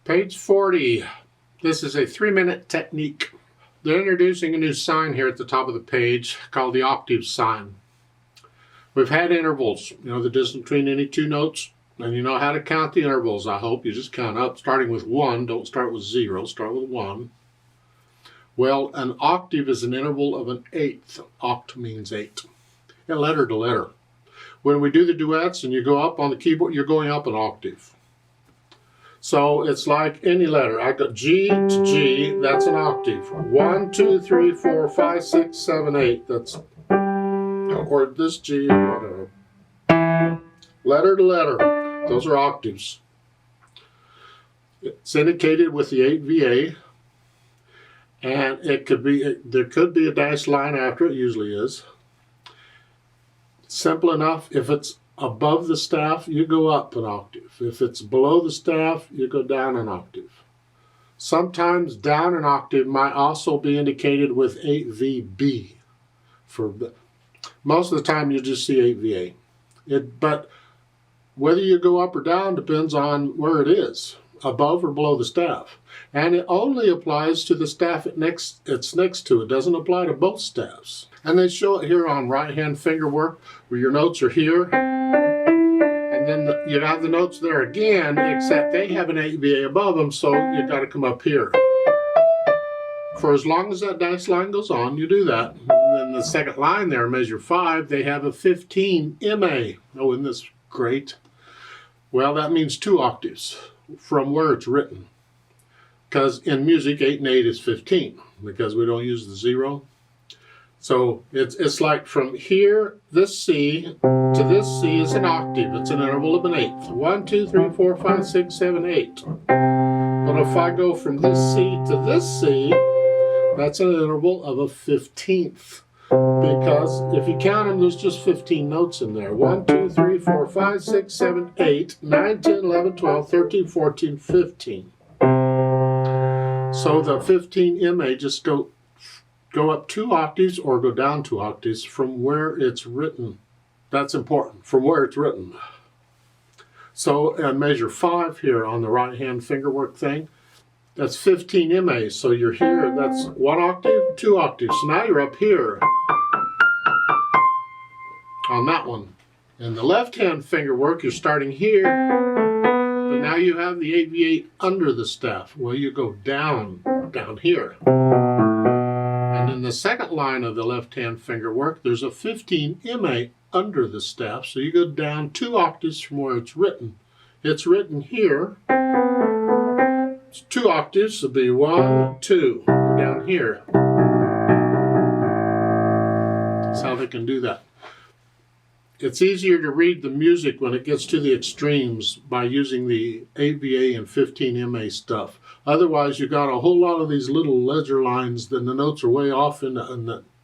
Page 40. This is a 3-minute technique. They're introducing a new sign here at the top of the page called the octave sign. We've had intervals, the distance between any two notes, and you know how to count the intervals, I hope. You just count up, starting with 1. Don't start with 0, start with 1. Well, an octave is an interval of an eighth. Oct means 8. And letter to letter. When we do the duets and you go up on the keyboard, you're going up an octave. So it's like any letter. I got G to G, that's an octave. 1, 2, 3, 4, 5, 6, 7, 8. That's, or this G, whatever. Letter to letter, those are octaves. It's indicated with the 8VA, and it could be, there could be a dashed line after it, usually is. Simple enough. If it's above the staff, you go up an octave. If it's below the staff, you go down an octave. Sometimes down an octave might also be indicated with 8VB. Most of the time you just see 8VA. But whether you go up or down depends on where it is, above or below the staff. And it only applies to the staff it's next to. It doesn't apply to both staffs. And they show it here on right-hand finger work, where your notes are here. And then you have the notes there again, except they have an 8VA above them, so you got to come up here. For as long as that dashed line goes on, you do that. And then the second line there, measure 5, they have a 15 MA. Oh, isn't this great? Well, that means 2 octaves from where it's written. Because in music, 8 and 8 is 15, because we don't use the 0. So it's like from here, this C, to this C is an octave. It's an interval of an eighth. 1, 2, 3, 4, 5, 6, 7, 8. But if I go from this C to this C, that's an interval of a 15th. Because if you count them, there's just 15 notes in there. 1, 2, 3, 4, 5, 6, 7, 8, 9, 10, 11, 12, 13, 14, 15. So the 15 MA just go up 2 octaves or go down 2 octaves from where it's written. That's important, from where it's written. So and measure 5 here on the right-hand fingerwork thing, that's 15 MA. So you're here, that's 1 octave, 2 octaves. So now you're up here on that one. And the left-hand fingerwork, you're starting here, but now you have the 8V8 under the staff. Well, you go down here. And in the second line of the left-hand finger work, there's a 15 MA under the staff, so you go down 2 octaves from where it's written. It's written here. It's 2 octaves, so it'll be 1, 2. Go down here. That's how they can do that. It's easier to read the music when it gets to the extremes by using the 8VA and 15 MA stuff. Otherwise, you got a whole lot of these little ledger lines, then the notes are way off, and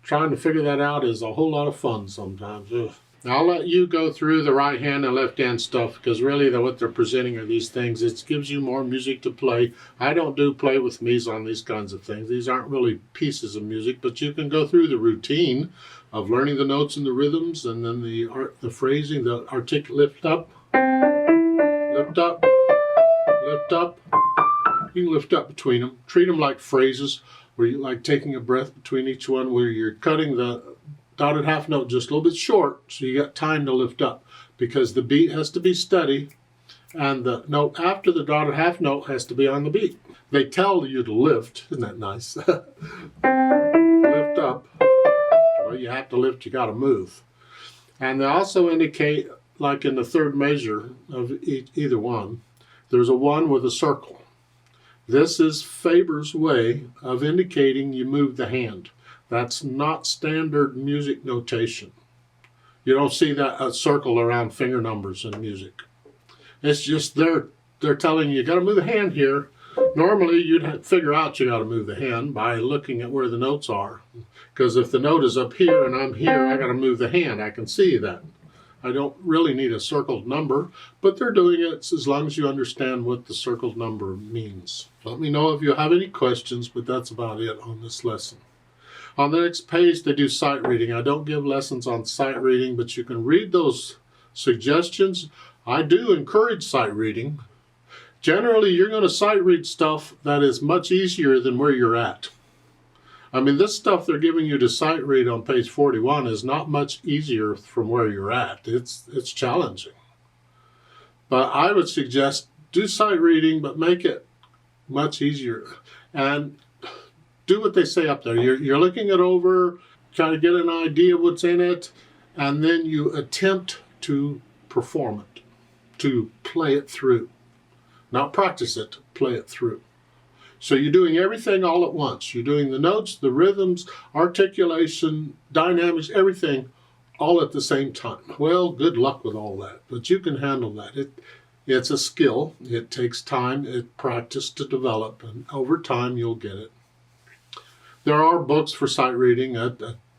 trying to figure that out is a whole lot of fun sometimes. Ugh. Now, I'll let you go through the right hand and left hand stuff, because really what they're presenting are these things. It gives you more music to play. I don't do play with me's on these kinds of things. These aren't really pieces of music, but you can go through the routine of learning the notes and the rhythms, and then the phrasing, the articulate lift up, lift up, lift up. You can lift up between them. Treat them like phrases, where you like taking a breath between each one, where you're cutting the dotted half note just a little bit short, so you got time to lift up, because the beat has to be steady, and the note after the dotted half note has to be on the beat. They tell you to lift. Isn't that nice? Lift up. Well, you have to lift, you got to move. And they also indicate, like in the third measure of either one, there's a 1 with a circle. This is Faber's way of indicating you move the hand. That's not standard music notation. You don't see that a circle around finger numbers in music. It's just they're telling you got to move the hand here. Normally you'd figure out you got to move the hand by looking at where the notes are. Because if the note is up here and I'm here, I got to move the hand. I can see that. I don't really need a circled number, but they're doing it as long as you understand what the circled number means. Let me know if you have any questions, but that's about it on this lesson. On the next page, they do sight reading. I don't give lessons on sight reading, but you can read those suggestions. I do encourage sight reading. Generally, you're going to sight read stuff that is much easier than where you're at. I mean, this stuff they're giving you to sight read on page 41 is not much easier from where you're at. It's challenging. But I would suggest do sight reading, but make it much easier. And do what they say up there. You're looking it over, trying to get an idea of what's in it, and then you attempt to perform it, to play it through. Not practice it, play it through. So you're doing everything all at once. You're doing the notes, the rhythms, articulation, dynamics, everything all at the same time. Well, good luck with all that, but you can handle that. It's a skill. It takes time, practice to develop, and over time you'll get it. There are books for sight reading. I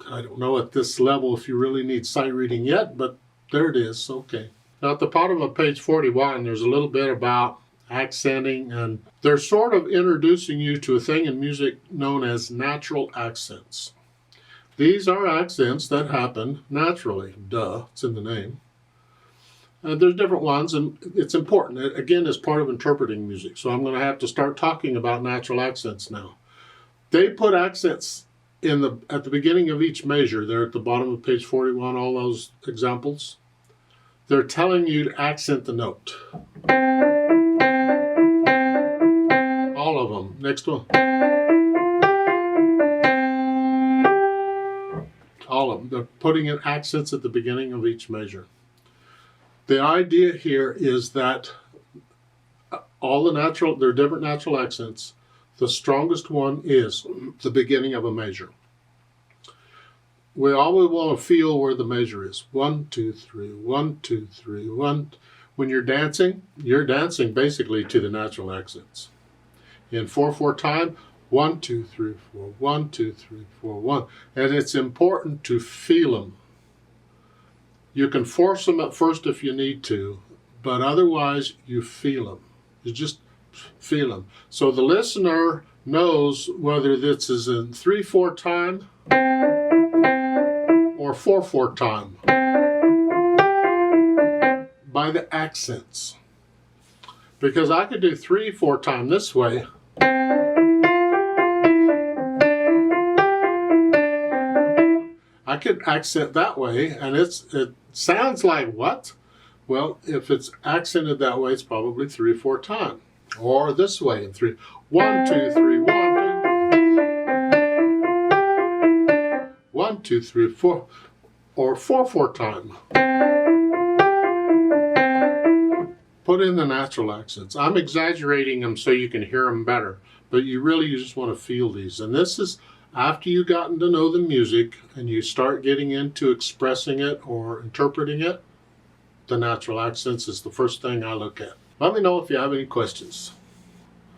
don't know at this level if you really need sight reading yet, but there it is. Okay. Now at the bottom of page 41, there's a little bit about accenting, and they're sort of introducing you to a thing in music known as natural accents. These are accents that happen naturally. Duh, it's in the name. There's different ones, and it's important. It, again, is part of interpreting music, so I'm going to have to start talking about natural accents now. They put accents at the beginning of each measure. They're at the bottom of page 41, all those examples. They're telling you to accent the note. All of them. Next one. All of them. They're putting in accents at the beginning of each measure. The idea here is that there are different natural accents. The strongest one is the beginning of a measure. We always want to feel where the measure is. 1, 2, 3, 1, 2, 3, 1. When you're dancing basically to the natural accents. In 4/4 time, 1, 2, 3, 4, 1, 2, 3, 4, 1. And it's important to feel them. You can force them at first if you need to, but otherwise you feel them. You just feel them. So the listener knows whether this is in 3/4 time or 4/4 time by the accents. Because I could do 3/4 time this way. I could accent that way, and it sounds like what? Well, if it's accented that way, it's probably 3/4 time. Or this way in 3. 1, 2, 3, 1, 2. 1, 2, 3, 4. Or 4/4 time. Put in the natural accents. I'm exaggerating them so you can hear them better, but you just want to feel these. And this is after you've gotten to know the music and you start getting into expressing it or interpreting it. The natural accents is the first thing I look at. Let me know if you have any questions.